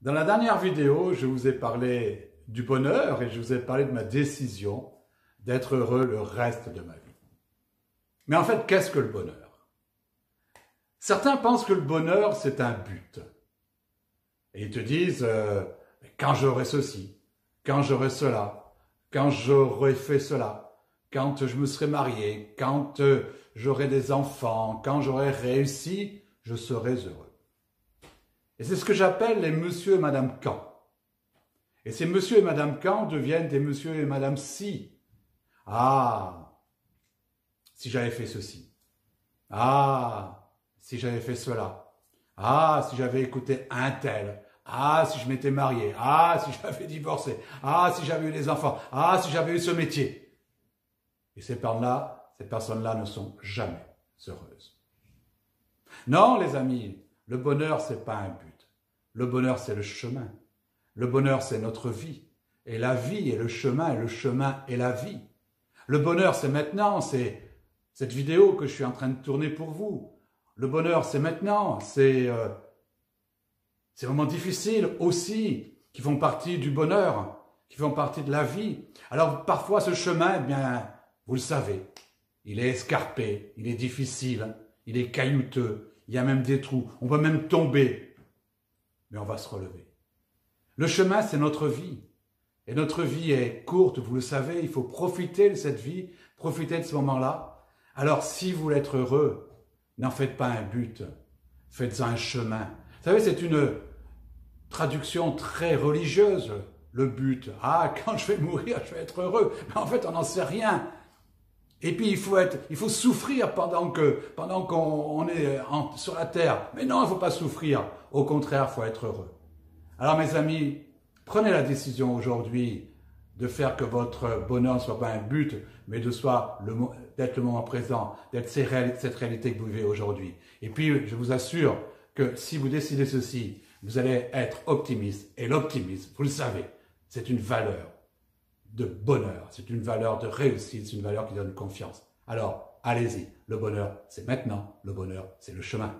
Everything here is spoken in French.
Dans la dernière vidéo, je vous ai parlé du bonheur et je vous ai parlé de ma décision d'être heureux le reste de ma vie. Mais en fait, qu'est-ce que le bonheur? Certains pensent que le bonheur, c'est un but. Et ils te disent, quand j'aurai ceci, quand j'aurai cela, quand j'aurai fait cela, quand je me serai marié, quand j'aurai des enfants, quand j'aurai réussi, je serai heureux. Et c'est ce que j'appelle les monsieur et madame Kant. Et ces monsieur et madame Kant deviennent des monsieur et madame Si. Ah, si j'avais fait ceci. Ah, si j'avais fait cela. Ah, si j'avais écouté un tel. Ah, si je m'étais marié. Ah, si j'avais divorcé. Ah, si j'avais eu des enfants. Ah, si j'avais eu ce métier. Et ces personnes-là ne sont jamais heureuses. Non, les amis, le bonheur, c'est pas un but. Le bonheur, c'est le chemin. Le bonheur, c'est notre vie. Et la vie est le chemin est la vie. Le bonheur, c'est maintenant, c'est cette vidéo que je suis en train de tourner pour vous. Le bonheur, c'est maintenant, c'est ces moments difficiles aussi, qui font partie du bonheur, qui font partie de la vie. Alors, parfois, ce chemin, eh bien, vous le savez, il est escarpé, il est difficile, il est caillouteux, il y a même des trous, on peut même tomber, mais on va se relever. Le chemin, c'est notre vie. Et notre vie est courte, vous le savez, il faut profiter de cette vie, profiter de ce moment-là. Alors, si vous voulez être heureux, n'en faites pas un but, faites-en un chemin. Vous savez, c'est une traduction très religieuse, le but. Ah, quand je vais mourir, je vais être heureux. Mais en fait, on n'en sait rien. Et puis, il faut souffrir pendant qu'on est sur la terre. Mais non, il ne faut pas souffrir. Au contraire, il faut être heureux. Alors, mes amis, prenez la décision aujourd'hui de faire que votre bonheur ne soit pas un but, mais d'être le moment présent, d'être cette réalité que vous vivez aujourd'hui. Et puis, je vous assure que si vous décidez ceci, vous allez être optimiste. Et l'optimisme, vous le savez, c'est une valeur de bonheur, c'est une valeur de réussite, c'est une valeur qui donne confiance. Alors, allez-y, le bonheur, c'est maintenant, le bonheur, c'est le chemin.